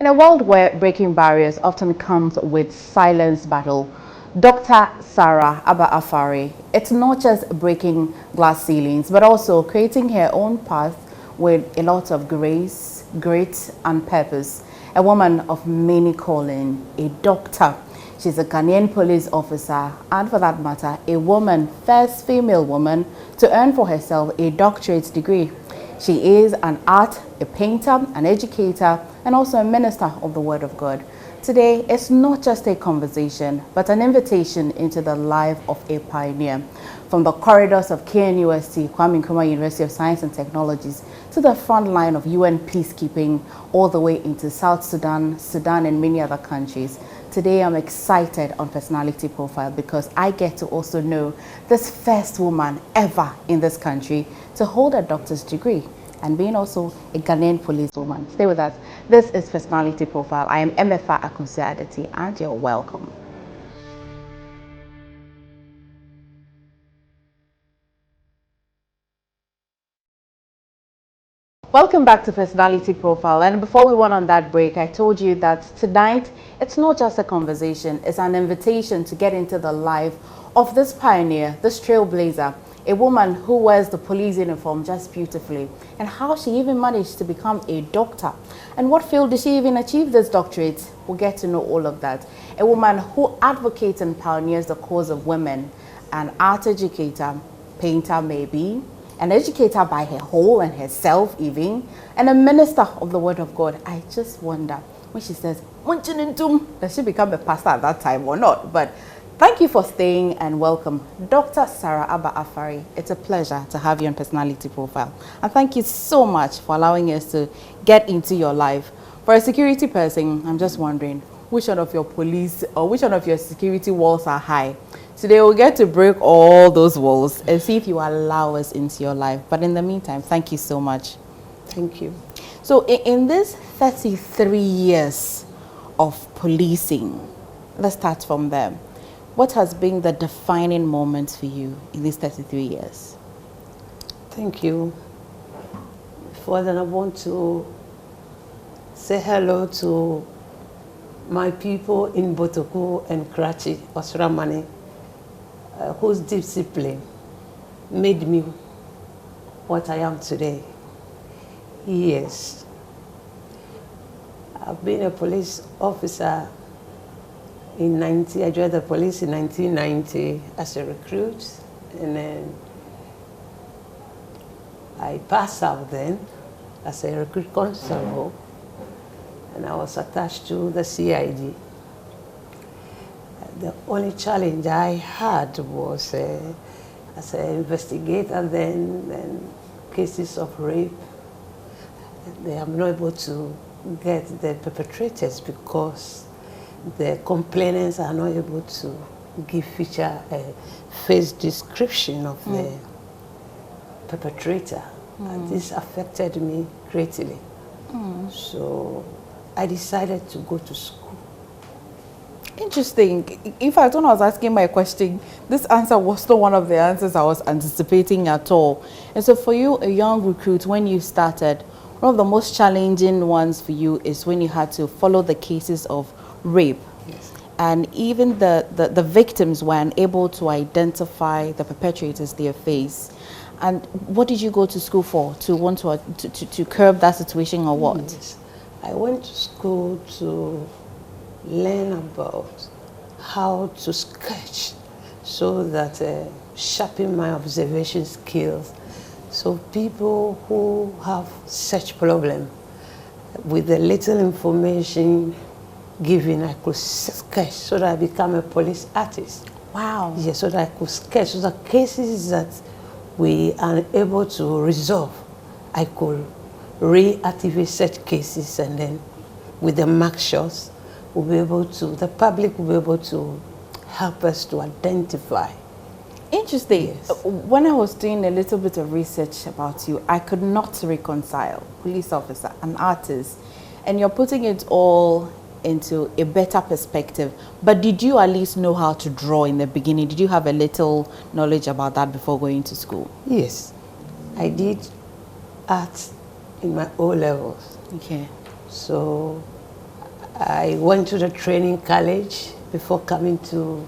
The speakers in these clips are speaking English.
In a world where breaking barriers often comes with silence battle, Dr. Sarah Aba-Afari, it's not just breaking glass ceilings, but also creating her own path with a lot of grace, grit, and purpose. A woman of many calling, a doctor. She's a Ghanaian police officer, and for that matter, a woman, first female woman, to earn for herself a doctorate degree. She is an art, a painter, an educator, and also a minister of the Word of God. Today, it's not just a conversation, but an invitation into the life of a pioneer. From the corridors of KNUST, Kwame Nkrumah University of Science and Technologies, to the front line of UN peacekeeping, all the way into South Sudan, Sudan, and many other countries. Today, I'm excited on Personality Profile because I get to also know this first woman ever in this country to hold a doctor's degree and being also a Ghanaian policewoman. Stay with us. This is Personality Profile. I am MFA Akusi Adeti, and you're welcome. Welcome back to Personality Profile. And before we went on that break, I told you that tonight, it's not just a conversation, it's an invitation to get into the life of this pioneer, this trailblazer, a woman who wears the police uniform just beautifully, and how she even managed to become a doctor. And what field did she even achieve this doctorate? We'll get to know all of that. A woman who advocates and pioneers the cause of women, an art educator, painter maybe, an educator by her whole and herself even, and a minister of the Word of God. I just wonder when she says, does she become a pastor at that time or not? But thank you for staying and welcome, Dr. Sarah Aba-Afari. It's a pleasure to have you on Personality Profile. And thank you so much for allowing us to get into your life. For a security person, I'm just wondering, which one of your police or which one of your security walls are high? Today we'll get to break all those walls and see if you allow us into your life. But in the meantime, thank you so much. Thank you. So in this 33 years of policing, let's start from there. What has been the defining moment for you in these 33 years? Thank you. Before then, I want to say hello to my people in Botoku and Karachi, Osramani, whose discipline made me what I am today. Yes. I've been a police officer I joined the police in 1990 as a recruit, and then I passed out then as a recruit constable, and I was attached to the CID. The only challenge I had was as an investigator then cases of rape. They are not able to get the perpetrators because the complainants are not able to give face description of the perpetrator. And this affected me greatly. So I decided to go to school. Interesting. In fact, when I was asking my question, this answer was not one of the answers I was anticipating at all. And so for you, a young recruit, when you started, one of the most challenging ones for you is when you had to follow the cases of rape. Yes. And even the victims were unable to identify the perpetrators they face. And what did you go to school for? To want to curb that situation or what? Yes. I went to school to learn about how to sketch so that sharpen my observation skills. So people who have such problem, with the little information given, I could sketch so that I become a police artist. Wow. Yes, so that I could sketch. So the cases that we are able to resolve, I could reactivate such cases, and then with the mark shots, the public will be able to help us to identify. Interesting. Yes. When I was doing a little bit of research about you, I could not reconcile police officer, an artist, and you're putting it all into a better perspective. But did you at least know how to draw in the beginning? Did you have a little knowledge about that before going to school? Yes, I did art in my O levels. Okay. So I went to the training college before coming to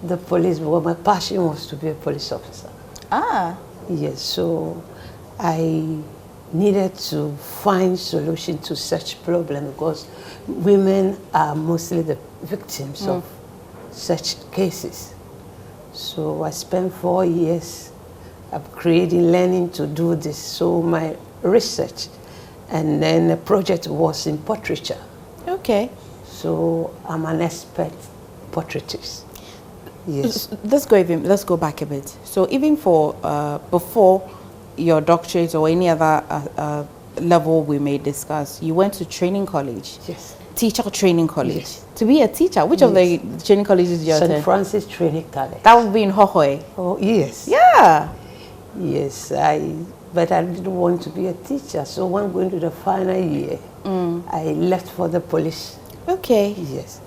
the police, because my passion was to be a police officer. Ah. Yes, so I needed to find solution to such problem, because women are mostly the victims of such cases. So I spent 4 years upgrading, learning to do this. So my research, and then the project was in portraiture. Okay. So I'm an expert portraitist. Yes. Let's go back a bit. So even for before your doctorate or any other level we may discuss, you went to training college. Yes. Teacher training college. Yes. To be a teacher, which of the training colleges did you attend? St. Francis Training College. That would be in Hohoe. Oh, yes. Yeah. Yes, but I didn't want to be a teacher. So when going to the final year, I left for the police. Okay. Yes.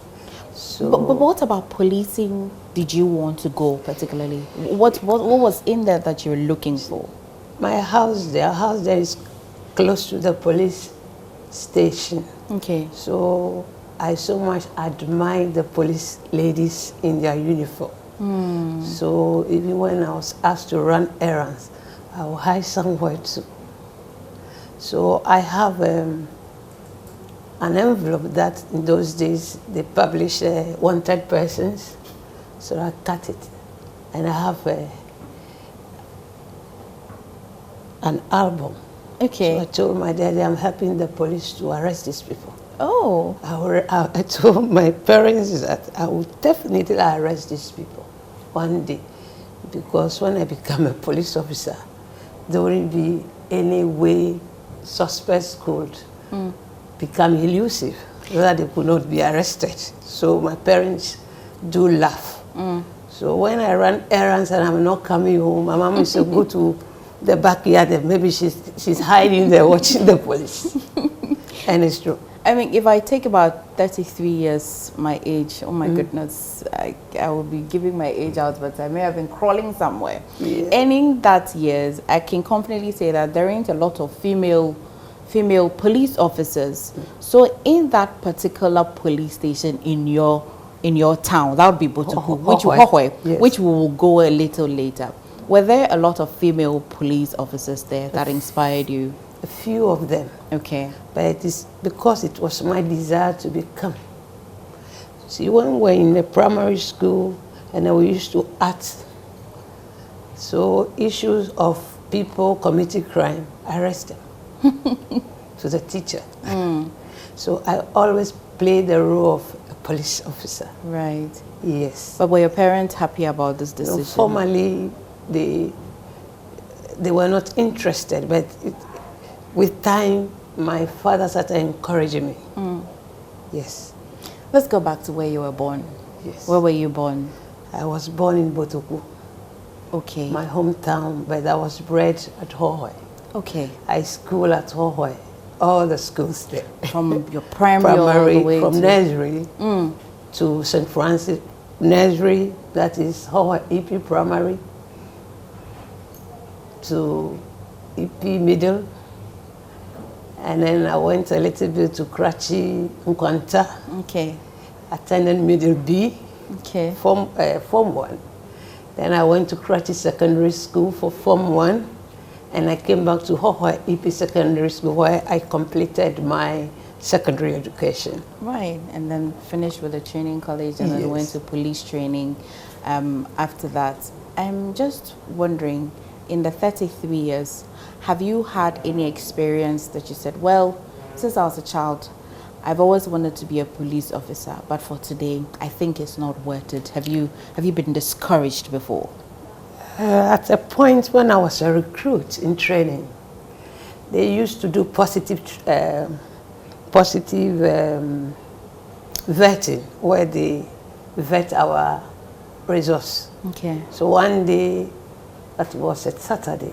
So, but what about policing did you want to go particularly? What was in there that you were looking for? my house there is close to the police station. Okay. So I so much admire the police ladies in their uniform. So even when I was asked to run errands, I will hide somewhere too. So I have an envelope that in those days they publish wanted persons. So I cut it, and I have an album. Okay. So I told my daddy, I'm helping the police to arrest these people. Oh. I told my parents that I would definitely arrest these people one day, because when I become a police officer, there wouldn't be any way suspects could become elusive, so that they could not be arrested. So my parents do laugh. So when I run errands and I'm not coming home, my mom used to go to the backyard and maybe she's hiding there watching the police. And it's true. I mean, if I take about 33 years my age, oh my goodness, I will be giving my age out, but I may have been crawling somewhere. Yeah. And in that years, I can confidently say that there ain't a lot of female police officers. So in that particular police station in your town, that would be Botuku, which we will go a little later. Were there a lot of female police officers there that inspired you? A few of them. Okay. But it is because it was my desire to become. See, when we were in the primary school, and then we used to act. So issues of people committing crime, arrest them to the teacher. So I always played the role of a police officer. Right. Yes. But were your parents happy about this decision? No, formally, they were not interested, but with time, my father started encouraging me. Yes. Let's go back to where you were born. Yes. Where were you born? I was born in Botuku, Okay. my hometown, but I was bred at Hohoe. Okay. I school at Hohoe, all the schools there. From your primary all the way from to... nursery to St. Francis nursery, that is Hohoe EP primary, to EP middle. And then I went a little bit to Krachi, Nkwanta. Okay. Attended middle B, Okay. Form 1. Then I went to Krachi Secondary School for Form 1. And I came back to Hohoe EP Secondary School, where I completed my secondary education. Right. And then finished with the training college and then went to police training after that. I'm just wondering, in the 33 years, have you had any experience that you said, well, since I was a child, I've always wanted to be a police officer, but for today, I think it's not worth it. Have you been discouraged before? At a point when I was a recruit in training, they used to do positive vetting, where they vet our results. Okay. So one day, that was a Saturday,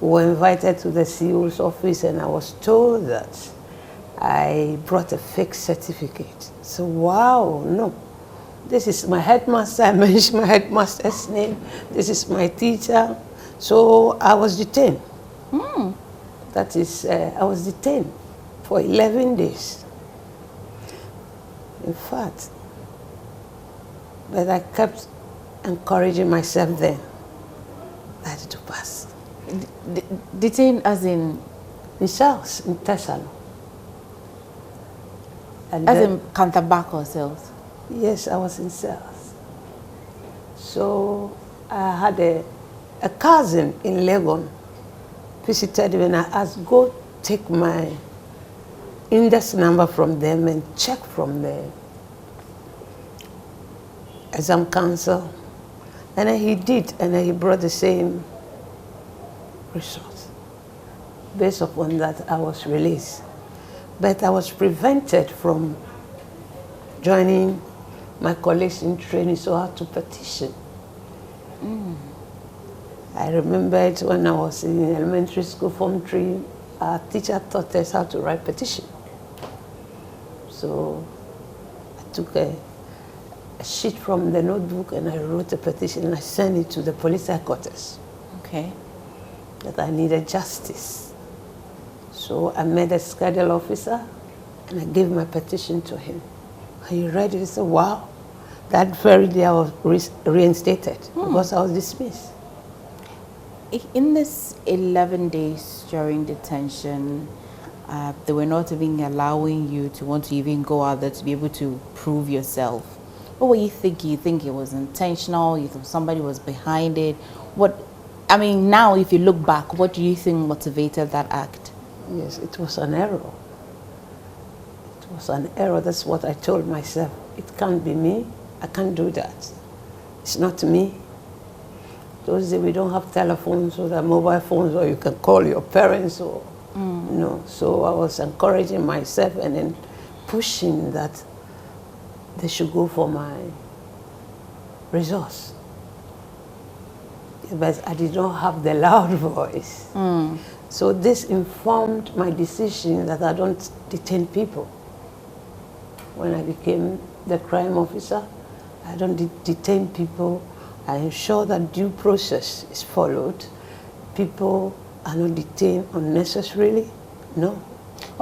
we were invited to the CEO's office, and I was told that I brought a fake certificate. So, wow, no. This is my headmaster. I mentioned my headmaster's name. This is my teacher. So I was detained. That is, I was detained for 11 days. In fact, but I kept encouraging myself then that to pass. Detained as in? In cells, in Tessalon. As in Cantabaco cells? Yes, I was in cells. So I had a cousin in Legon visited me and I asked, go take my index number from them and check from the exam council. And then he did, and then he brought the same result. Based upon that, I was released. But I was prevented from joining my colleagues in training, so I had to petition. I remembered when I was in elementary school, Form 3, our teacher taught us how to write petition. So I took a sheet from the notebook and I wrote a petition and I sent it to the police headquarters. Okay. That I needed justice. So I met a schedule officer and I gave my petition to him. He read it and said, wow, that very day I was reinstated because I was dismissed. In this 11 days during detention, they were not even allowing you to want to even go out there to be able to prove yourself. What were you thinking? You think it was intentional? You thought somebody was behind it? I mean, now if you look back, what do you think motivated that act? Yes, it was an error. It was an error. That's what I told myself. It can't be me. I can't do that. It's not me. Those days we don't have telephones or the mobile phones, or you can call your parents, or you know. So I was encouraging myself and then pushing that they should go for my results. But I did not have the loud voice. So this informed my decision that I don't detain people. When I became the crime officer, I don't detain people. I ensure that due process is followed. People are not detained unnecessarily. No.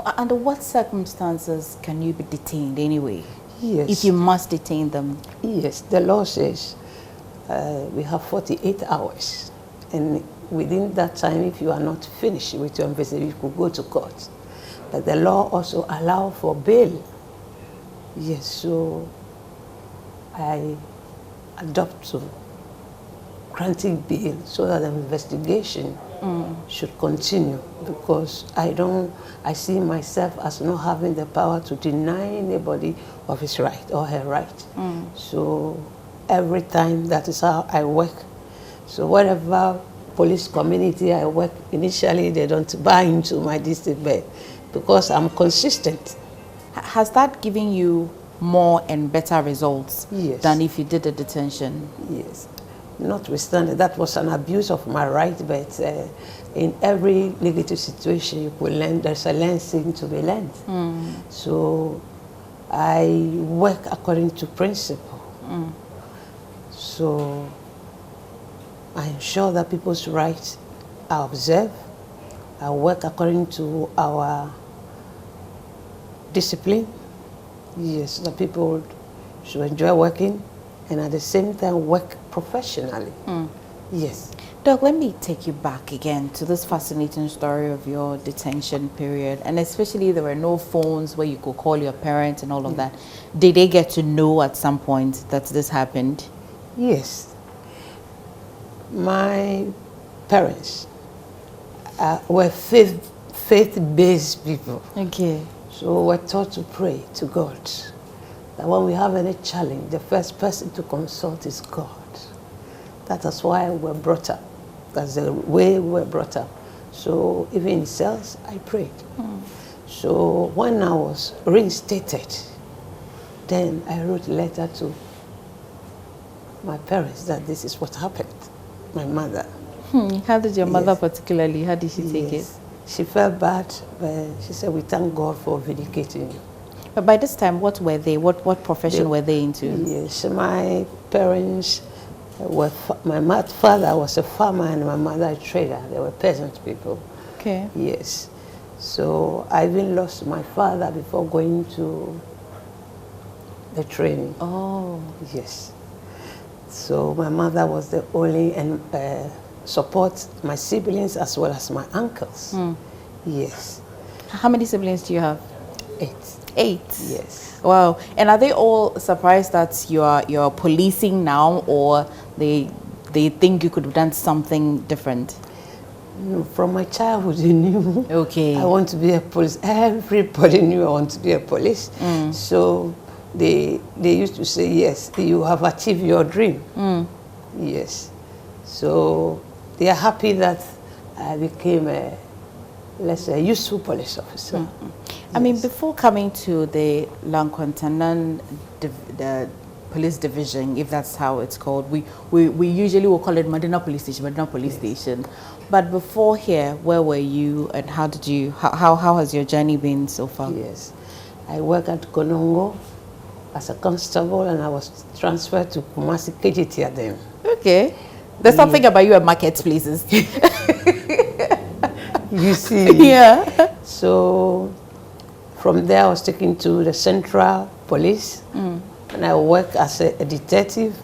Under what circumstances can you be detained anyway? Yes. If you must detain them? Yes, the law says we have 48 hours. And within that time, if you are not finished with your investigation, you could go to court. But the law also allows for bail. Yes, so I adopt to granting bail so that the investigation should continue, because I see myself as not having the power to deny anybody of his right or her right. So every time, that is how I work. So whatever police community I work, initially they don't buy into my district, but because I'm consistent. Has that given you more and better results than if you did a detention? Yes. Notwithstanding, that was an abuse of my right, but in every negative situation you could learn, there's a lesson to be learned. So I work according to principle. So I ensure that people's rights are observed. I work according to our discipline. Yes, the people should enjoy working and at the same time work professionally. Yes. Doc, let me take you back again to this fascinating story of your detention period, and especially there were no phones where you could call your parents and all of that. Did they get to know at some point that this happened? Yes. My parents were faith-based people. Okay. So we're taught to pray to God. That when we have any challenge, the first person to consult is God. That is why we're brought up. That's the way we're brought up. So even in cells, I prayed. So when I was reinstated, then I wrote a letter to my parents that this is what happened. My mother. How did your mother particularly, how did she take it? She felt bad, but she said, we thank God for vindicating you. But by this time, what were they? What profession were they into? Yes, my parents were, my father was a farmer and my mother a trader. They were peasant people. Okay. Yes. So I even lost my father before going to the training. Oh. Yes. So my mother was the only and support my siblings as well as my uncles. Yes. How many siblings do you have? 8. 8. Yes. Wow. And are they all surprised that you're policing now, or they think you could have done something different? No, from my childhood, you knew. Okay. I want to be a police. Everybody knew I want to be a police. So they used to say, yes, you have achieved your dream. Yes. So they are happy that I became a, let's say, a useful police officer. I mean, before coming to the Lanquantanan, the police division, if that's how it's called, we usually will call it Madina Police Station, Madina Police Station. But before here, where were you, and how did you, how has your journey been so far? Yes. I work at Konongo as a constable, and I was transferred to Kumasi KGT then. Okay. There's something about you at marketplaces. You see. Yeah. So from there I was taken to the Central Police, and I worked as a detective.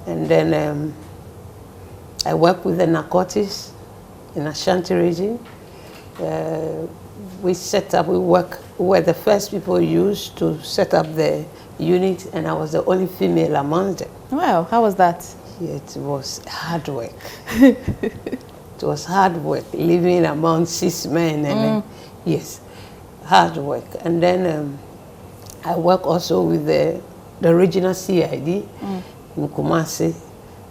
And then I worked with the narcotics in Ashanti region. We were the first people used to set up the unit, and I was the only female among them. Wow, how was that? Yeah, it was hard work. It was hard work, living among 6 men, and yes, hard work. And then I work also with the regional CID in Kumasi,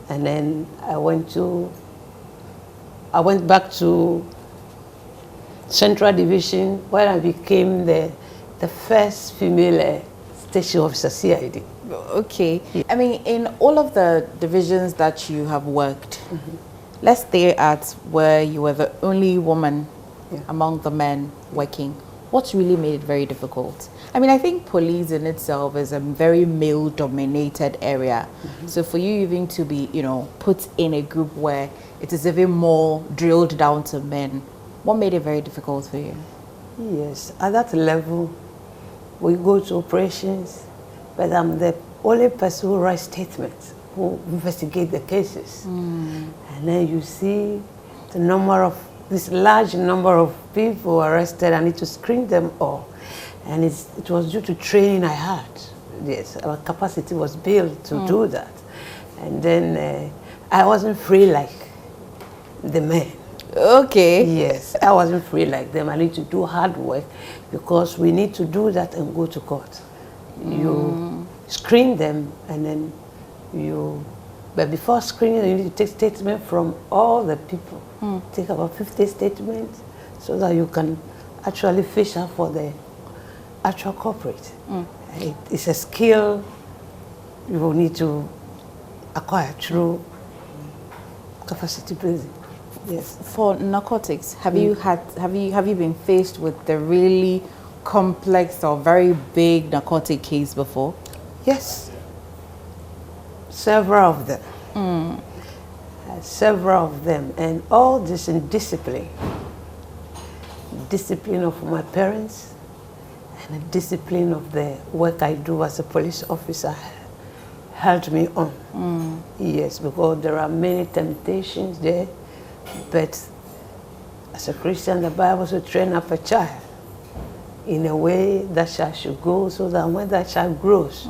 and then I went back to Central Division, where I became the first female station officer CID. Okay. I mean, in all of the divisions that you have worked, let's stay at where you were the only woman among the men working. What really made it very difficult? I mean, I think police in itself is a very male-dominated area. So for you even to be, put in a group where it is even more drilled down to men, what made it very difficult for you? Yes, at that level, we go to operations, but I'm the only person who writes statements, who investigate the cases. And then you see this large number of people arrested. I need to screen them all. And it was due to training I had. Yes, our capacity was built to do that. And then I wasn't free like the men. Okay. Yes, I wasn't free like them. I need to do hard work, because we need to do that and go to court. You screen them, and then but before screening, you need to take statement from all the people. Take about 50 statements, so that you can actually fish out for the actual culprit. It's a skill you will need to acquire through capacity building. Yes. For narcotics, have you been faced with the really complex or very big narcotic case before? Yes. Several of them. Several of them, and all this in discipline. Discipline of my parents, and the discipline of the work I do as a police officer held me on. Yes, because there are many temptations there, but as a Christian, the Bible should train up a child in a way that child should go, so that when that child grows,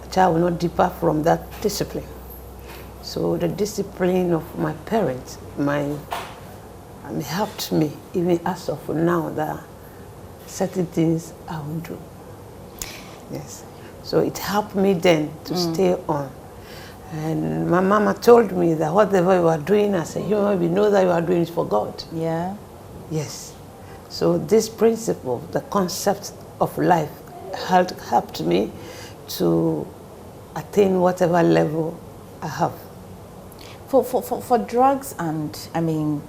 the child will not depart from that discipline. So the discipline of my parents, helped me, even as of now, that certain things I will do. Yes. So it helped me then to stay on. And my mama told me that whatever you are doing as a human being, know that you are doing it for God. Yeah. Yes. So this principle, the concept of life, helped me to attain whatever level I have. For drugs and, I mean,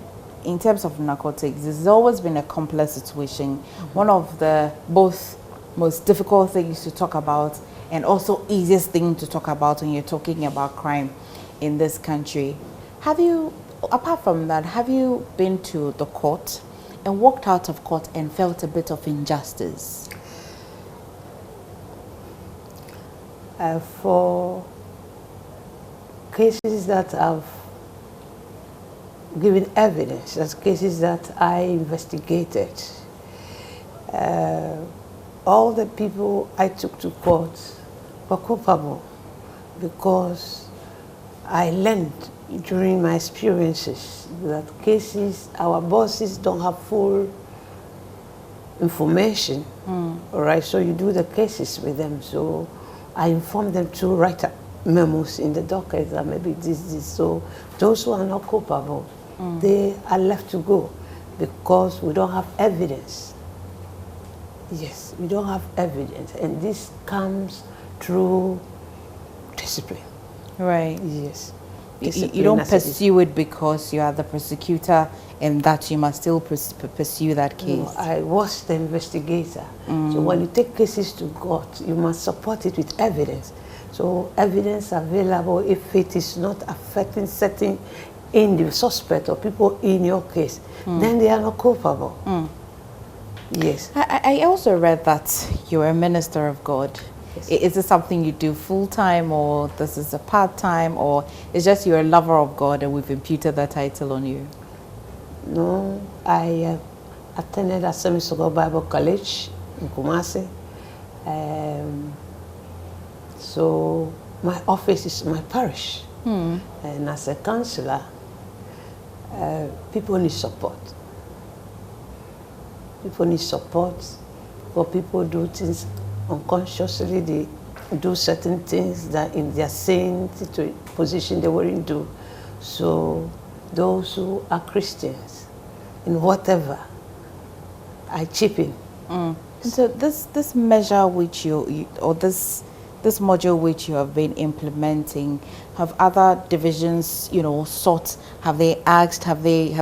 in terms of narcotics, it's always been a complex situation. One of the both most difficult things to talk about, and also easiest thing to talk about when you're talking about crime in this country. Have you, apart from that, have you been to the court and walked out of court and felt a bit of injustice? For cases that have given evidence, as cases that I investigated, all the people I took to court were culpable because I learned during my experiences that cases, our bosses don't have full information, all right, so you do the cases with them. So I inform them to write up memos in the docket that maybe this. So those who are not culpable, they are left to go because we don't have evidence. Yes, we don't have evidence, and this comes through discipline. Right. Yes. You don't pursue it because you are the prosecutor and that you must still pursue that case. No, I was the investigator. So when you take cases to court, you must support it with evidence. So evidence available, if it is not affecting certain individual suspect or people in your case, then they are not culpable. Yes. I also read that you're a minister of God. Yes. Is this something you do full-time, or this is a part-time, or it's just you're a lover of God and we've imputed that title on you? No, I attended Assembly of Bible College in Kumasi. So my office is my parish. And as a counselor, people need support. People need support, or people do things unconsciously. They do certain things that in their sane position they wouldn't do. So those who are Christians, in whatever, I chip in. So this measure which or this module which you have been implementing, have other divisions, sought? Have they asked? Have you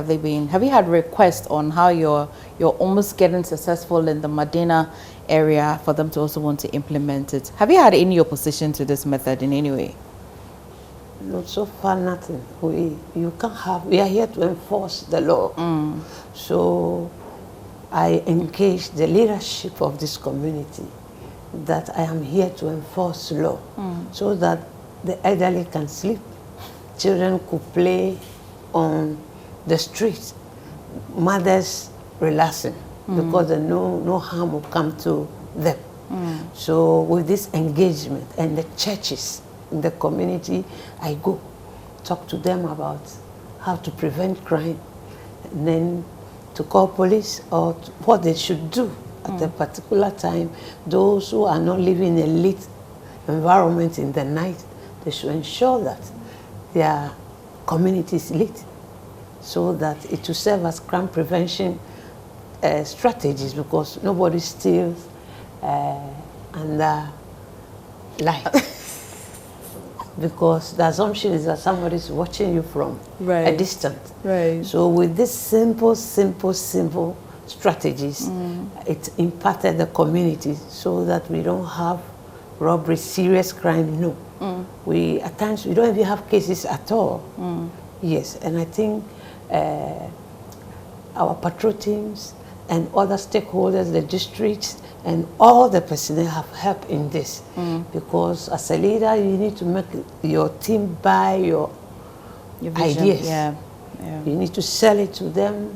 had requests on how you're almost getting successful in the Madina area for them to also want to implement it? Have you had any opposition to this method in any way? Not so far, nothing. We are here to enforce the law. So I engage the leadership of this community that I am here to enforce law, so that the elderly can sleep, children could play on the streets, mothers relaxing, because no harm will come to them. So with this engagement, and the churches in the community, I go talk to them about how to prevent crime, and then to call police, or what they should do at a particular time. Those who are not living in a lit environment in the night, they should ensure that their community is lit, so that it will serve as crime prevention strategies, because nobody steals under light. Because the assumption is that somebody is watching you from a distance. Right. So with this simple strategies, it impacted the community so that we don't have robbery, serious crime. No. At times we don't even have cases at all. Yes, and I think our patrol teams and other stakeholders, the districts, and all the personnel have helped in this. Because as a leader, you need to make your team buy your ideas. Yeah. You need to sell it to them,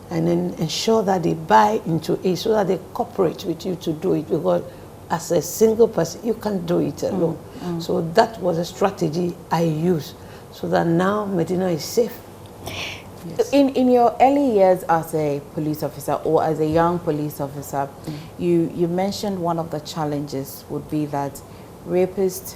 and then ensure that they buy into it, so that they cooperate with you to do it. Because as a single person, you can't do it alone. So that was a strategy I used, so that now Medina is safe. Yes. In your early years as a police officer, or as a young police officer, you mentioned one of the challenges would be that rapists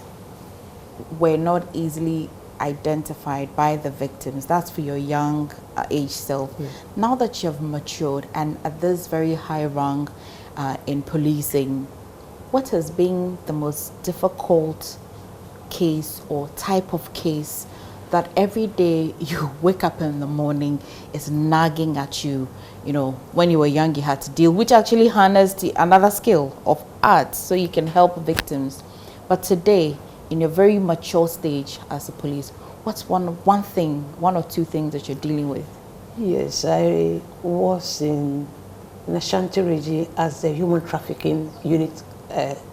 were not easily identified by the victims. That's for your young age self. Now that you have matured and at this very high rung in policing, what has been the most difficult case or type of case that every day you wake up in the morning is nagging at you? When you were young you had to deal, which actually harnessed another skill of art so you can help victims. But today, in your very mature stage as a police, what's one or two things that you're dealing with? Yes, I was in Ashanti region as the human trafficking unit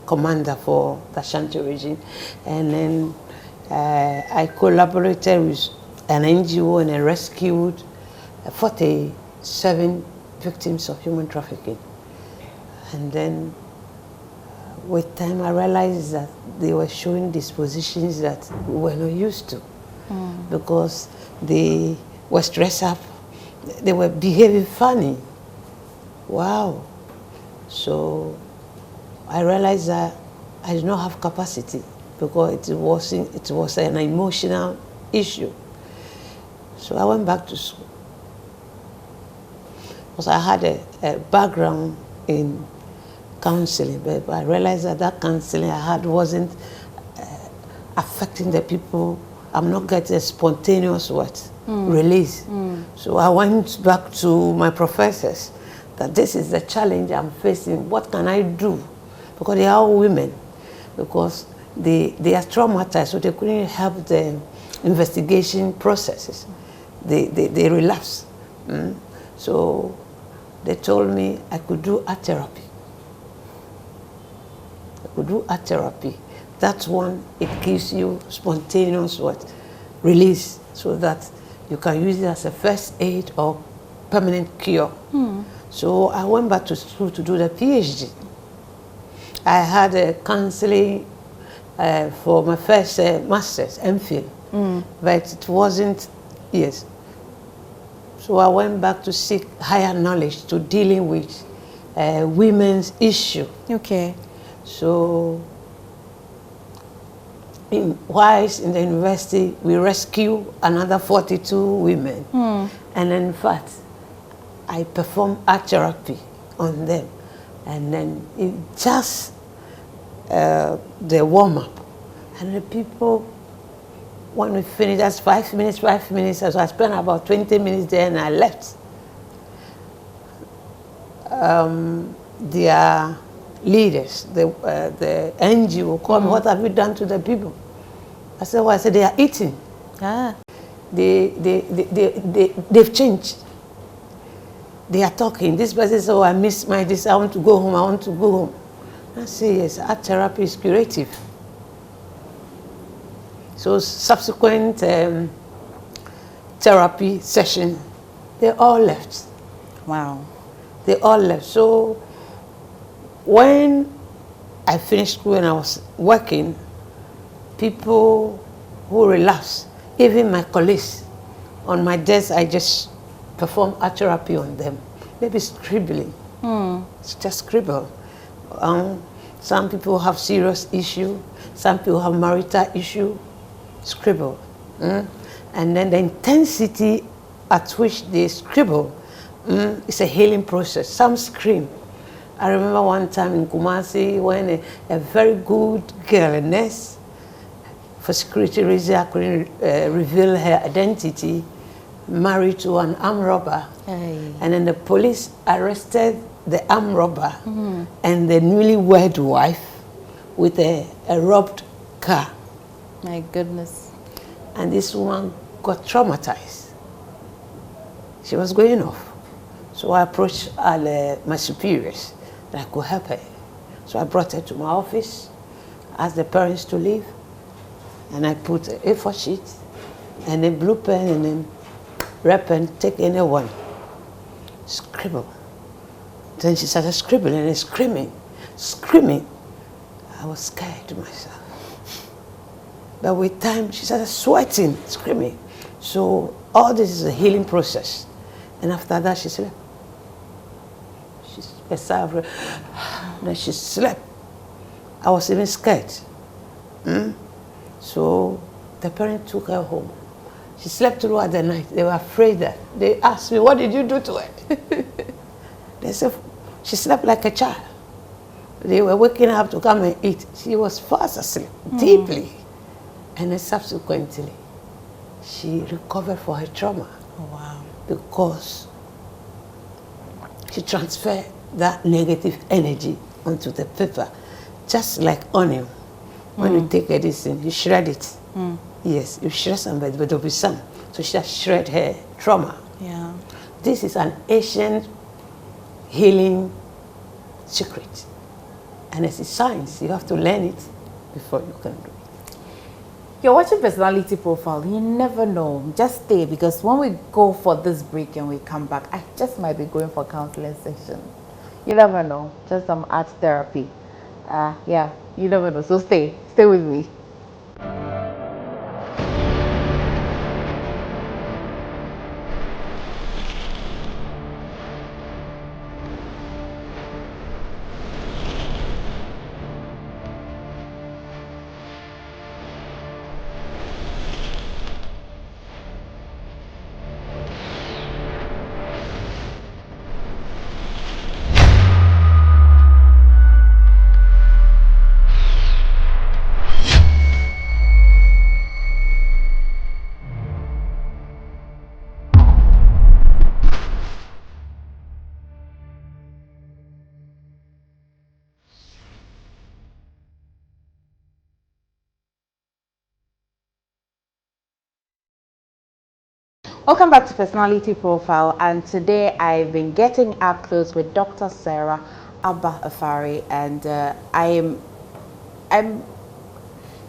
commander for the Ashanti region. And then I collaborated with an NGO and I rescued 47 victims of human trafficking. And then with time I realized that they were showing dispositions that we were not used to, because they were stressed up, they were behaving funny. Wow. So I realized that I did not have capacity, because it was an emotional issue. So I went back to school, because I had a background in counseling, but I realized that that counseling I had wasn't affecting the people. I'm not getting a spontaneous release. So I went back to my professors that this is the challenge I'm facing. What can I do? Because they are all women, because they are traumatized, so they couldn't help the investigation processes. They relapse. So they told me I could do art therapy. I could do art therapy. That one, it gives you spontaneous release, so that you can use it as a first aid or permanent cure. So I went back to school to do the PhD. I had a counseling for my first master's, MPhil, but it wasn't, yes. So I went back to seek higher knowledge to dealing with women's issue. Okay. So whilst in the university, we rescued another 42 women. And in fact, I performed art therapy on them. And then it just the warm-up. And the people, when we finished, that's 5 minutes, so I spent about 20 minutes there and I left. Their leaders, the NGO called me, what have you done to the people? I said, well, I said, they are eating. They've changed. They are talking. This person says, oh, I miss my this, I want to go home, I want to go home. I say, yes, art therapy is curative. So subsequent therapy session, they all left. Wow. They all left. So when I finished school and I was working, people who relapsed, even my colleagues, on my desk, I just perform art therapy on them. Maybe scribbling. It's just scribble. Some people have serious issue. Some people have marital issue. Scribble. And then the intensity at which they scribble is a healing process. Some scream. I remember one time in Kumasi when a very good girl, a nurse, for security reasons, I couldn't reveal her identity, married to an armed robber. And then the police arrested the armed robber and the newlywed wife with a robbed car. My goodness. And this woman got traumatized. She was going off. So I approached my superiors that I could help her. So I brought her to my office, asked the parents to leave, and I put an A4 sheet and a blue pen and then red pen, take anyone, scribble. Then she started scribbling and screaming. I was scared to myself. But with time, she started sweating, screaming. So all this is a healing process. And after that, she slept. Then she slept. I was even scared. So the parents took her home. She slept throughout the night. They were afraid that. They asked me, what did you do to her? They said, she slept like a child. They were waking her up to come and eat. She was fast asleep, deeply. And then subsequently, she recovered for her trauma. Oh, wow. Because she transferred that negative energy onto the paper, just like onion. When you take medicine, you shred it. Yes, you shred some, but there'll be some. So she just shred her trauma. Yeah. This is an ancient healing secret. And it's science. You have to learn it before you can do it. You're watching Personality Profile. You never know. Just stay, because when we go for this break and we come back, I just might be going for counseling session. You never know. Just some art therapy. Yeah, you never know. So stay with me. Welcome back to Personality Profile, and today I've been getting up close with Dr. Sarah Aba-Afari, and I'm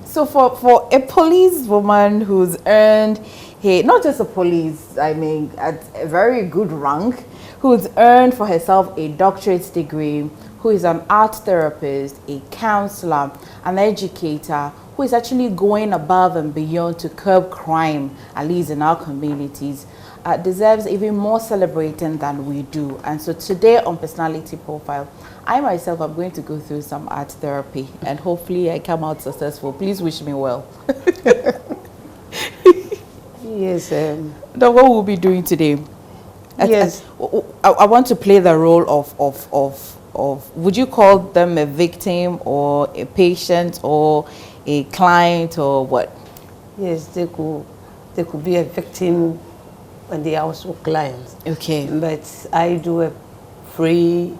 so for a police woman who's earned, not just a police, I mean at a very good rank, who's earned for herself a doctorate degree, who is an art therapist, a counselor, an educator, who is actually going above and beyond to curb crime, at least in our communities, deserves even more celebrating than we do. And so today on Personality Profile, I myself am going to go through some art therapy, and hopefully I come out successful. Please wish me well. Yes. Now, what we'll be doing today? Yes. I want to play the role of, would you call them a victim or a patient or a client or what? Yes, they could be a victim and they are also clients. Okay. But I do a free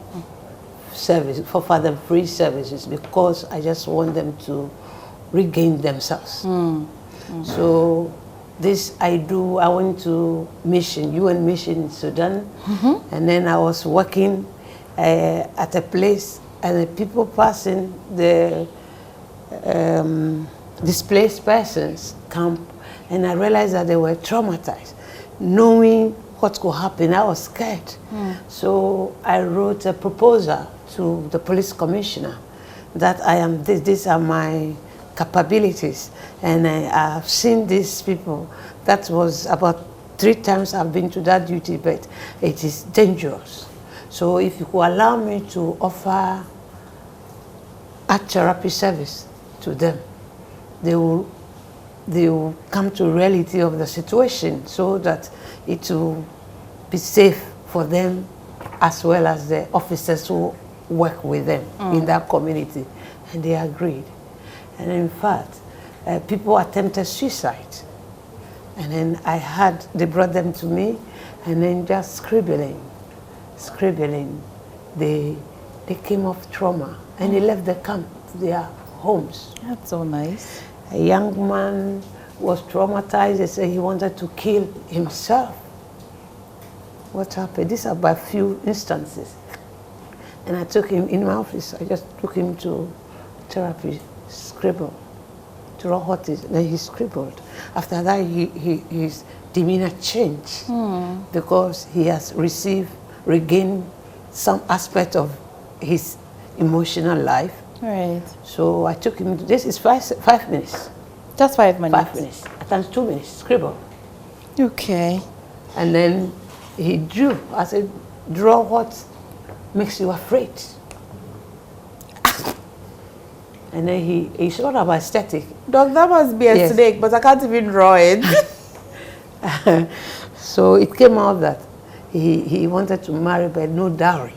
service, for them free services, because I just want them to regain themselves. So this I went to UN mission in Sudan, and then I was working at a place, and the people passing the displaced persons camp, and I realized that they were traumatized. Knowing what could happen, I was scared. So I wrote a proposal to the police commissioner that these are my capabilities, and I have seen these people. That was about 3 times I've been to that duty, but it is dangerous. So if you could allow me to offer art therapy service to them, they will come to reality of the situation, so that it will be safe for them as well as the officers who work with them in that community. And they agreed. And in fact, people attempted suicide. And then they brought them to me, and then just scribbling, they came off trauma, and they left the camp to their homes. That's so nice. A young man was traumatized. They said he wanted to kill himself. What happened? These are by few instances. And I took him in my office. I just took him to therapy, scribble, to draw what is. Then he scribbled. After that, his demeanor changed, because he has regained some aspect of his emotional life. Right. So I took him. This is 5 minutes. Just 5 minutes. 5 minutes. At times 2 minutes. Scribble. Okay. And then he drew. I said, draw what makes you afraid. And then he's all about aesthetic. Doc, that must be a snake, but I can't even draw it. So it came out that he wanted to marry, but no dowry.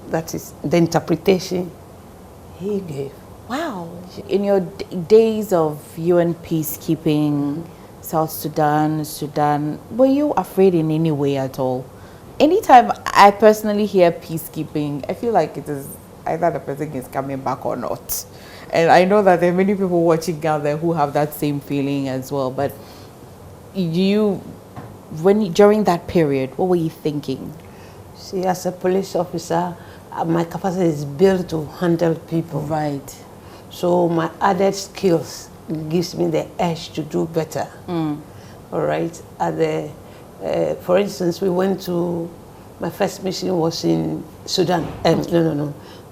That is the interpretation he gave. Wow. In your days of UN peacekeeping, South Sudan, were you afraid in any way at all? Anytime I personally hear peacekeeping, I feel like it is either the person is coming back or not. And I know that there are many people watching out there who have that same feeling as well. But during that period, what were you thinking? See, as a police officer, my capacity is built to handle people. Right. So my added skills gives me the edge to do better. All right. For instance, we went to, my first mission was in Sudan.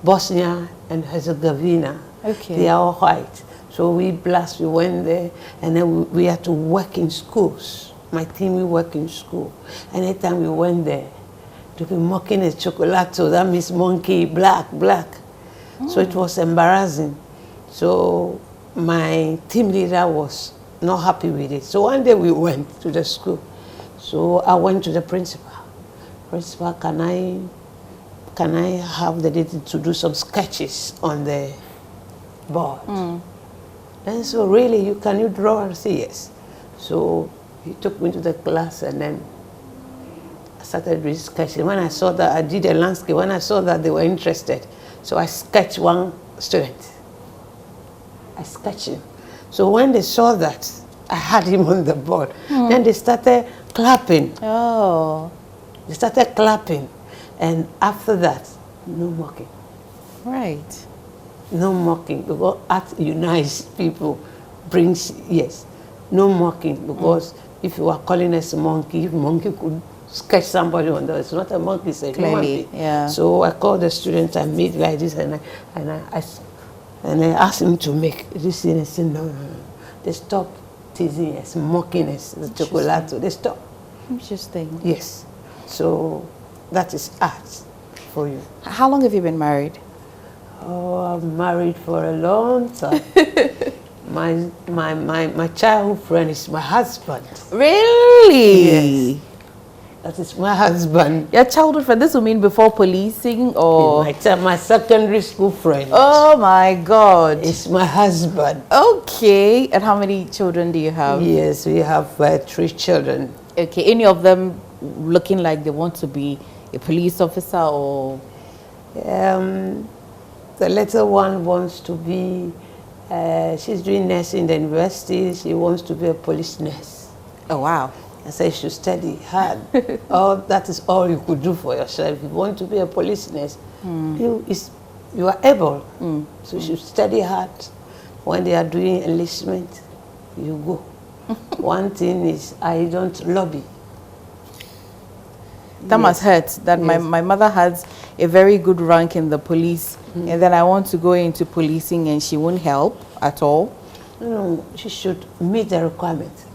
Bosnia and Herzegovina. Okay. They are all white. So we went there, and then we had to work in schools. My team, we work in school. Anytime we went there, to be mocking a chocolate, so that means monkey, black. So it was embarrassing. So my team leader was not happy with it. So one day we went to the school. So I went to the principal. Principal, can I have the duty to do some sketches on the board? And so really, can you draw? I said yes. So he took me to the class, and then I started doing sketching. When I saw that, I did a landscape. When I saw that they were interested, so I sketched one student. I sketched him. So when they saw that, I had him on the board. Then they started clapping. Oh. They started clapping. And after that, no mocking. Right. No mocking, because art unites people, brings, yes. No mocking, because if you are calling us a monkey, if monkey could sketch somebody on that, it's not a monkey, it's a human being. Yeah. So I called the students, I made like this, and I asked him to make this thing, and said, no. They stopped teasing us, mocking us, the chocolate, they stopped. Interesting. Yes. So that is art for you. How long have you been married? Oh, I'm married for a long time. my childhood friend is my husband. Really? Yes. That is my husband. Your childhood friend, this would mean before policing or? My secondary school friend. Oh my God. It's my husband. Okay. And how many children do you have? Yes, we have 3 children. Okay. Any of them looking like they want to be a police officer or? The little one wants to be, she's doing nursing in the university. She wants to be a police nurse. Oh, wow. I said you should study hard. That is all you could do for yourself. If you want to be a police nurse, you are able. So you should study hard. When they are doing enlistment, you go. One thing is, I don't lobby. That must hurt. That my mother has a very good rank in the police, and then I want to go into policing and she won't help at all. No, she should meet the requirements.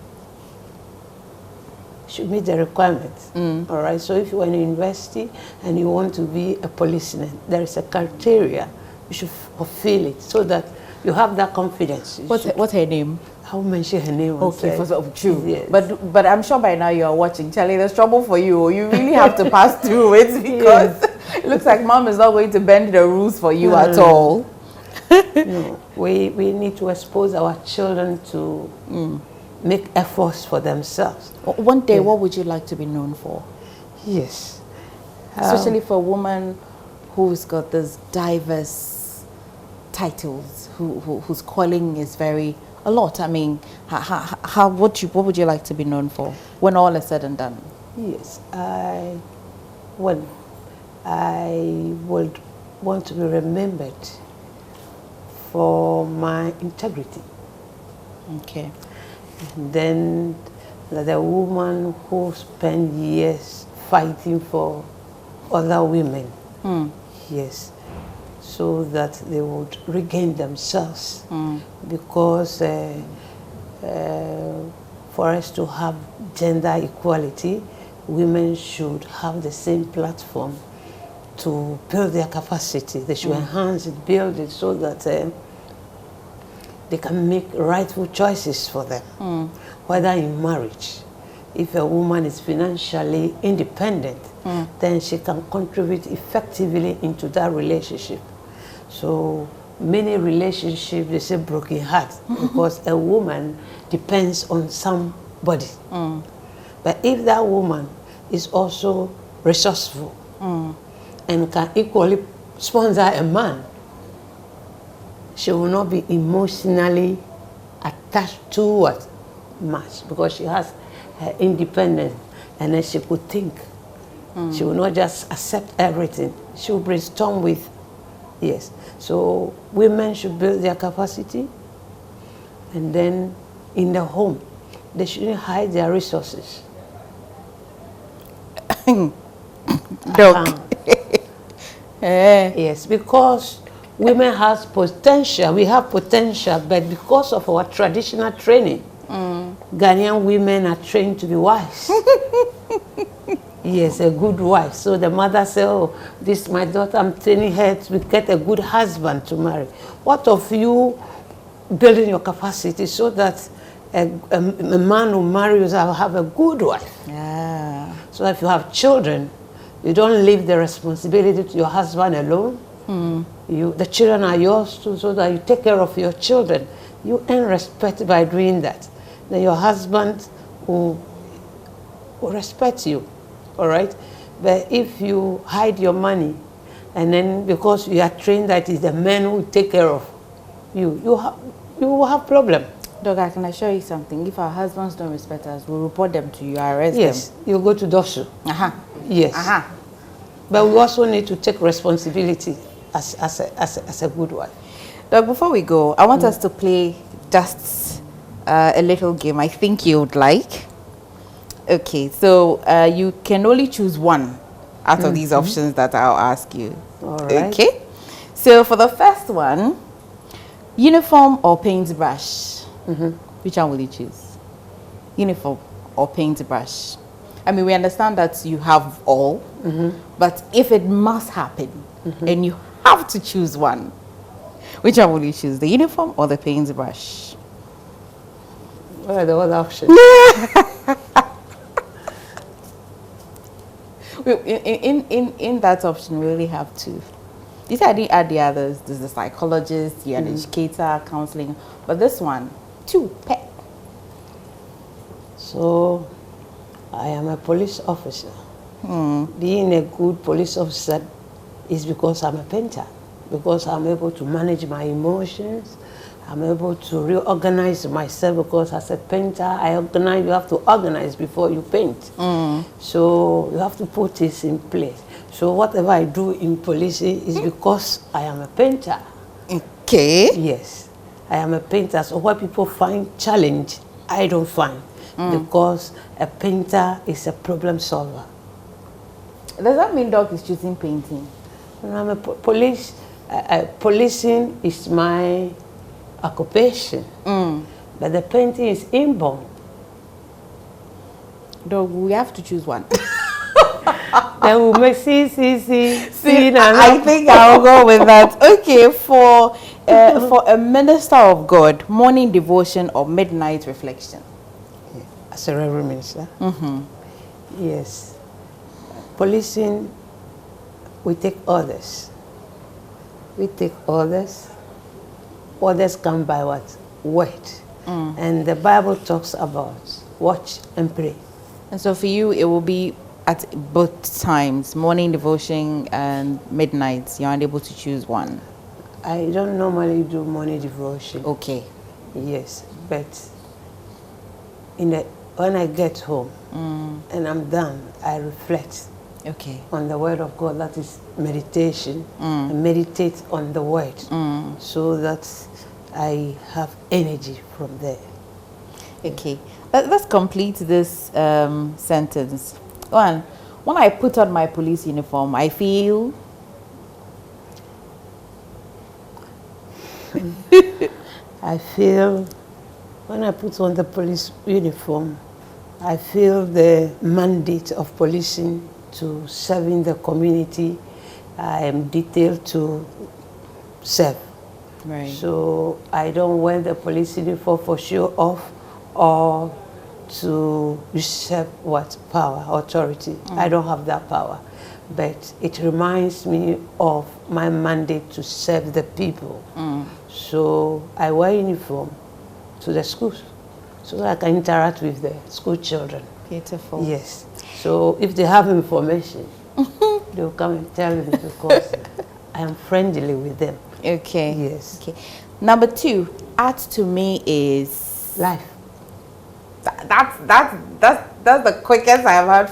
Should meet the requirements. All right. So if you are in university and you want to be a policeman, there is a criteria. You should fulfill it so that you have that confidence. What's her name? I won't mention her name. Okay, true. Yes. But I'm sure by now you are watching. Charlie, there's trouble for you. You really have to pass through it because it looks like mom is not going to bend the rules for you at all. No, we need to expose our children to make efforts for themselves. One day, what would you like to be known for? Yes. Especially for a woman who's got these diverse titles, whose calling is a lot. I mean, what would you like to be known for when all is said and done? Yes, I would want to be remembered for my integrity. Okay. And then the woman who spent years fighting for other women. Yes. So that they would regain themselves. Because for us to have gender equality, women should have the same platform to build their capacity. They should enhance it, build it so that they can make rightful choices for them, whether in marriage. If a woman is financially independent, then she can contribute effectively into that relationship. So many relationships, they say broken heart, because a woman depends on somebody. But if that woman is also resourceful and can equally sponsor a man, she will not be emotionally attached to what? Much, because she has her independence, and then she could think She will not just accept everything. She will brainstorm with, yes. So women should build their capacity, and then in the home, they shouldn't hide their resources. Doc. Yes, because women has potential. We have potential, but because of our traditional training, Ghanaian women are trained to be wives. Yes, a good wife. So the mother said, oh, this is my daughter, I'm training her to get a good husband to marry. What of you building your capacity so that a man who marries will have a good wife? Yeah. So if you have children, you don't leave the responsibility to your husband alone. The children are yours too, so that you take care of your children. You earn respect by doing that. Then your husband will respect you, all right? But if you hide your money, and then because you are trained that it's the men who take care of you, you will have problem. Doc, I can assure you something. If our husbands don't respect us, we'll report them to you, arrest them. Yes, you go to DOSU. Yes. But we also need to take responsibility as a good wife. Doc, before we go, I want us to play just a little game I think you would like. Okay, so you can only choose one out of these options that I'll ask you. All right. Okay, so for the first one, uniform or paintbrush? Which one will you choose? Uniform or paintbrush? I mean, we understand that you have all, but if it must happen and you have to choose one, which one will you choose? The uniform or the paintbrush? What are the other options? In that option, we only have two. These I didn't add the others. There's the psychologist, you're an educator, counseling, but this one, two, pet. So, I am a police officer. Being a good police officer is because I'm a painter, because I'm able to manage my emotions. I'm able to reorganize myself, because as a painter, you have to organize before you paint. So you have to put this in place. So whatever I do in policing is because I am a painter. Okay. Yes, I am a painter. So what people find challenge, I don't find, because a painter is a problem solver. Does that mean Doc is choosing painting? I'm a policing is my occupation, but the painting is inborn. Doc, we have to choose one. Then we'll make see. I think I'll go with that. Okay, for a minister of God, morning devotion or midnight reflection? As a Reverend minister? Yes. Policing, we take orders. Orders come by what? Word. And the Bible talks about watch and pray. And so for you, it will be at both times, morning devotion and midnight. You're unable to choose one. I don't normally do morning devotion. Okay. Yes, but when I get home and I'm done, I reflect on the word of God. That is meditation. I meditate on the word so that I have energy from there. Okay, let's complete this sentence. One, when I put on my police uniform, I feel... When I put on the police uniform, I feel the mandate of policing to serving the community. I am detailed to serve. Right. So I don't wear the police uniform for show off or to usurp power, authority. I don't have that power. But it reminds me of my mandate to serve the people. So I wear uniform to the schools so that I can interact with the school children. Beautiful. Yes. So if they have information, they'll come and tell me, because I am friendly with them. Okay. Yes. Okay. Number two, art to me is... Life. That's the quickest I've heard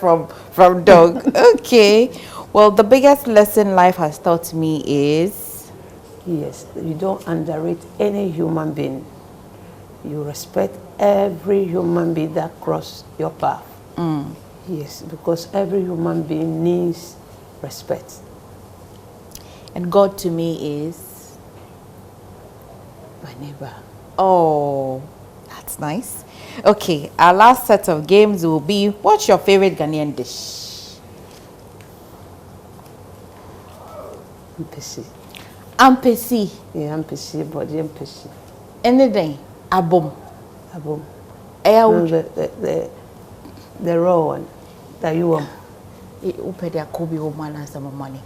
from dog. Okay. Well, the biggest lesson life has taught me is Yes, you don't underrate any human being. You respect every human being that crosses your path. Yes, because every human being needs respect. and God to me is My neighbor. oh, that's nice. Okay, our last set of games will be what's your favorite Ghanaian dish? Mpesi. Ampesi. Yeah, mpesi, body mpesi. Anything. Abom. Abom. No, The raw one that you want. Upe de akobi woman and some money.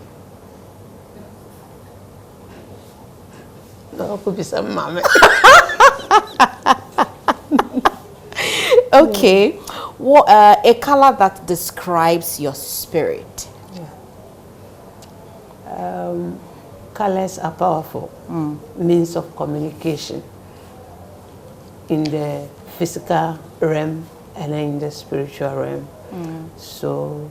No, could be some mama. Okay. What a color that describes your spirit? Colors are powerful means of communication in the physical realm and in the spiritual realm. So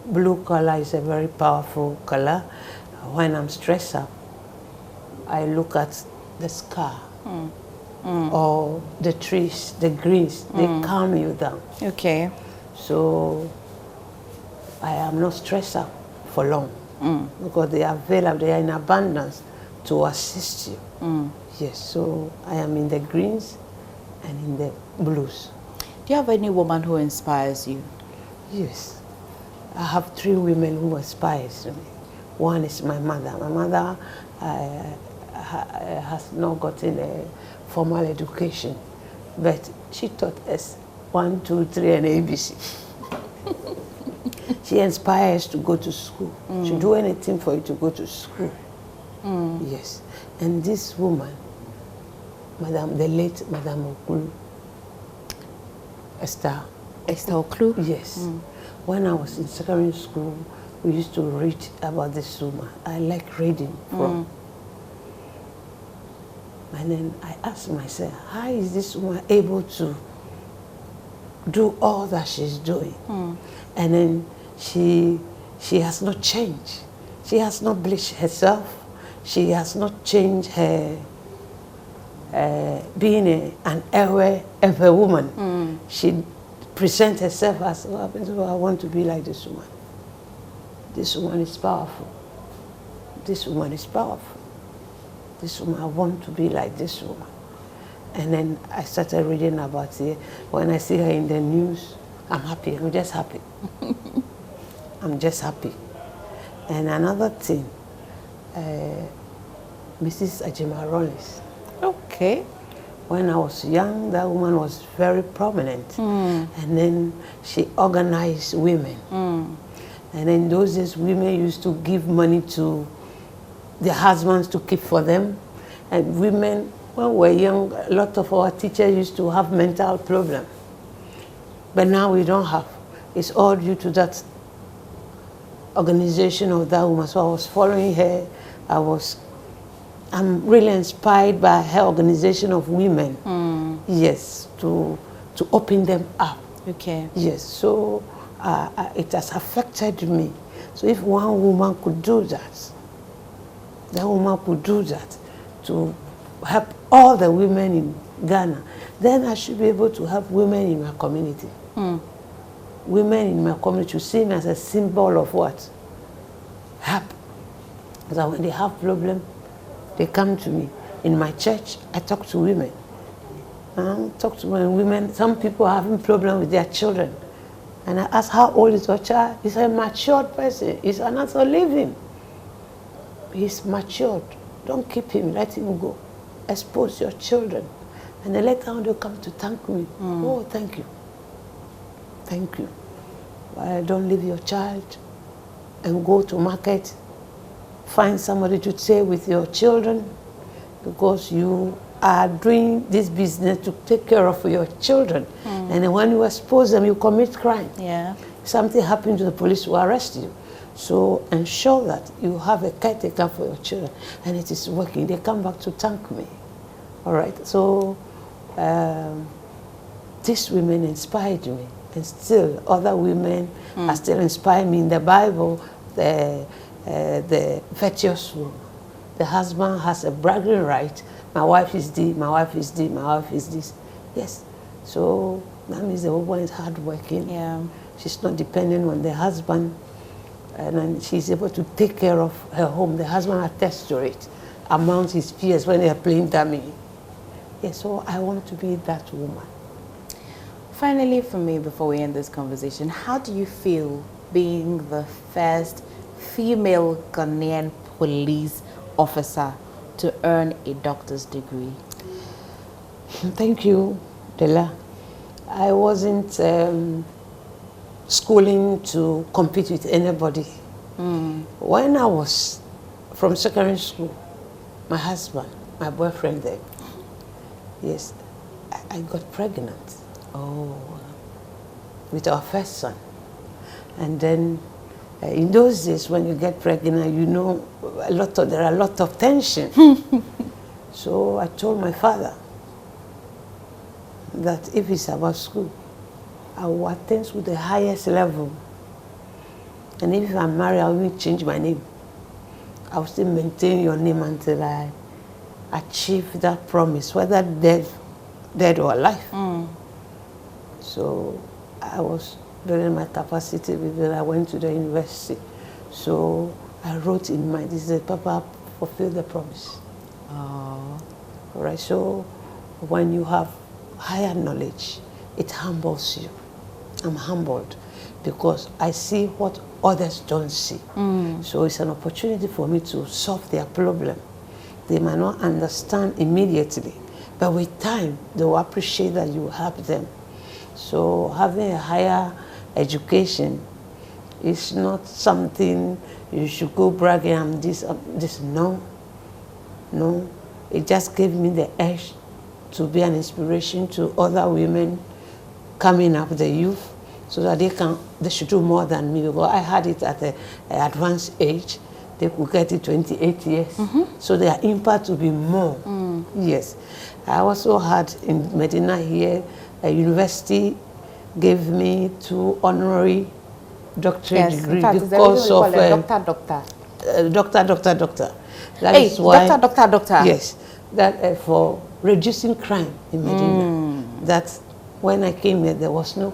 blue color is a very powerful color. When I'm stressed out, I look at the sky or the trees, the greens, they calm you down. Okay. So I am not stressed out for long because they are available, they are in abundance to assist you. Yes, so I am in the greens and in the blues. Do you have any woman who inspires you? Yes, I have 3 women who inspires me. One is my mother. My mother has not gotten a formal education, but she taught us 1, 2, 3 and ABC. She inspires to go to school. She do anything for you to go to school. Yes, and this woman, the late Madame Okulu, Esther Oklu? Yes. When I was in secondary school, we used to read about this woman. I like reading from. And then I asked myself, how is this woman able to do all that she's doing? And then she has not changed. She has not bleached herself. She has not changed her being an ever woman. She presents herself as, I want to be like this woman. This woman is powerful. This woman is powerful. This woman, I want to be like this woman. And then I started reading about it. When I see her in the news, I'm happy. I'm just happy. I'm just happy. And another thing, Mrs. Ajima Rollins. Okay. When I was young, that woman was very prominent. And then she organized women. And in those days, women used to give money to their husbands to keep for them. And women, when we were young, a lot of our teachers used to have mental problems. But now we don't have. It's all due to that organization of that woman. So I was following her. I'm really inspired by her organization of women. Yes, to open them up. Okay. Yes, so it has affected me. So if one woman could do that, that woman could do that to help all the women in Ghana, then I should be able to help women in my community. Women in my community see me as a symbol of what? Help. Because when they have problems, they come to me. In my church, I talk to women. Talk to women. Some people are having problems with their children. And I ask, how old is your child? He's a matured person. He's not so living. He's matured. Don't keep him. Let him go. Expose your children. And then later on, they'll come to thank me. Oh, thank you. Thank you. Don't leave your child and go to market. Find somebody to stay with your children because you are doing this business to take care of your children. And then when you expose them, you commit crime. Yeah. Something happened to the police will arrest you. So ensure that you have a caretaker for your children and it is working. They come back to thank me. All right. So these women inspired me, and still other women are still inspiring me. In the Bible, the virtuous woman, the husband has a bragging right. My wife is this, my wife is this, my wife is this. Yes, so that means the woman is hardworking. Yeah. She's not dependent on the husband, and then she's able to take care of her home. The husband attests to it among his peers when they are playing dummy. Yes, so I want to be that woman. Finally, for me, before we end this conversation, how do you feel being the first female Ghanaian police officer to earn a doctor's degree? Thank you, Dela. I wasn't schooling to compete with anybody. When I was from secondary school, my husband, my boyfriend then, yes, I got pregnant. Oh. With our first son. And then in those days when you get pregnant, you know there are a lot of tension. So I told my father that if it's about school, I will attend to the highest level. And if I'm married, I will change my name. I will still maintain your name until I achieve that promise, whether dead or alive. So I was building my capacity because I went to the university. So I wrote in my, this is Papa, fulfill the promise. Oh. All right, so when you have higher knowledge, it humbles you. I'm humbled because I see what others don't see. So it's an opportunity for me to solve their problem. They might not understand immediately, but with time, they will appreciate that you help them. So having a higher education is not something you should go bragging, I'm this. No. It just gave me the edge to be an inspiration to other women coming up, the youth, so that they should do more than me. Because I had it at an advanced age. They could get it 28 years. So their impact will be more. Yes. I also had in Medina here, a university gave me 2 honorary doctorate degree because of doctor. That is why doctor. Yes, that for reducing crime in Medina. That when I came here, there was no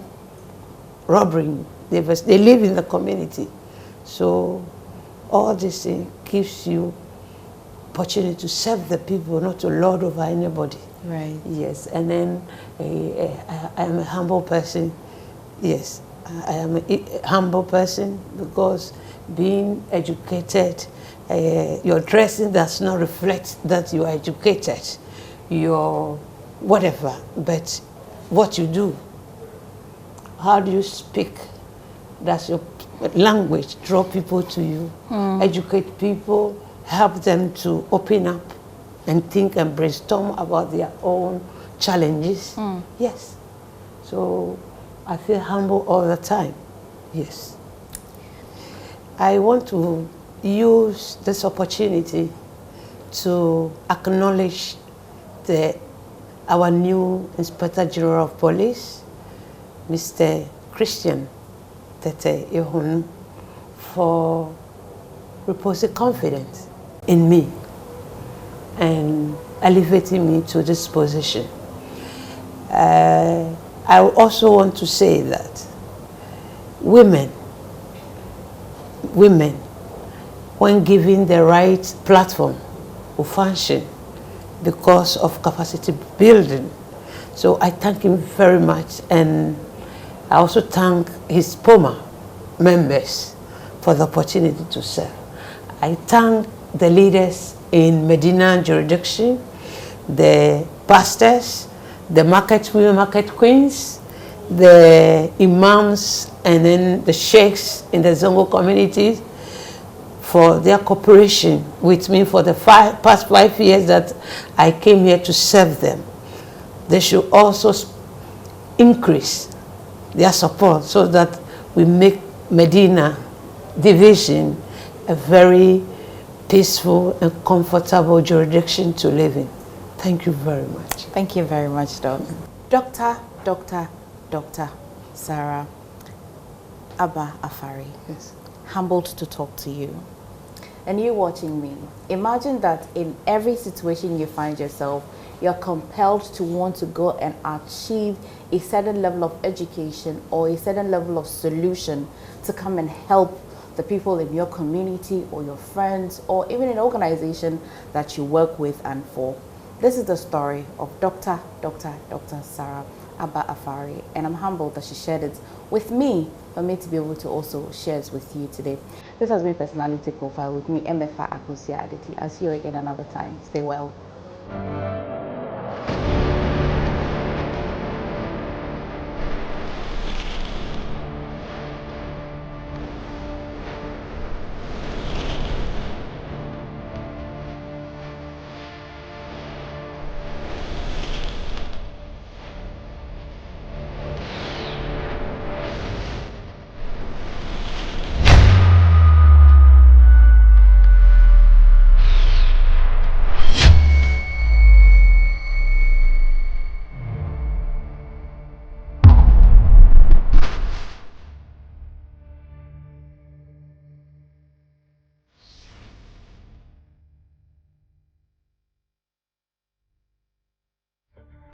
robbery. They live in the community, so all this thing gives you opportunity to serve the people, not to lord over anybody. Right. Yes, and then I am a humble person. Yes, I am a humble person because being educated, your dressing does not reflect that you are educated, your whatever, but what you do, how do you speak, does your language draw people to you, educate people, help them to open up and think and brainstorm about their own challenges. Yes. So I feel humble all the time. Yes. I want to use this opportunity to acknowledge our new Inspector General of Police, Mr. Christian Tete Ihonu, for reposing confidence in me and elevating me to this position. I also want to say that women, when given the right platform, will function because of capacity building. So I thank him very much, and I also thank his POMA members for the opportunity to serve. I thank the leaders in Medina jurisdiction, the pastors, the women market queens, the imams, and then the sheikhs in the Zongo communities for their cooperation with me for the past 5 years that I came here to serve them. They should also increase their support so that we make Medina Division a very peaceful and comfortable jurisdiction to live in. Thank you very much. Thank you very much, Doc. Dr. Dr. Sarah Aba-Afari. Yes. Humbled to talk to you. And you watching me, imagine that in every situation you find yourself, you're compelled to want to go and achieve a certain level of education or a certain level of solution to come and help the people in your community or your friends or even an organization that you work with and for. This is the story of Dr. Sarah Aba-Afari, and I'm humbled that she shared it with me, for me to be able to also share it with you today. This has been Personality Profile with me, MFA Akusia Aditi. I'll see you again another time. Stay well.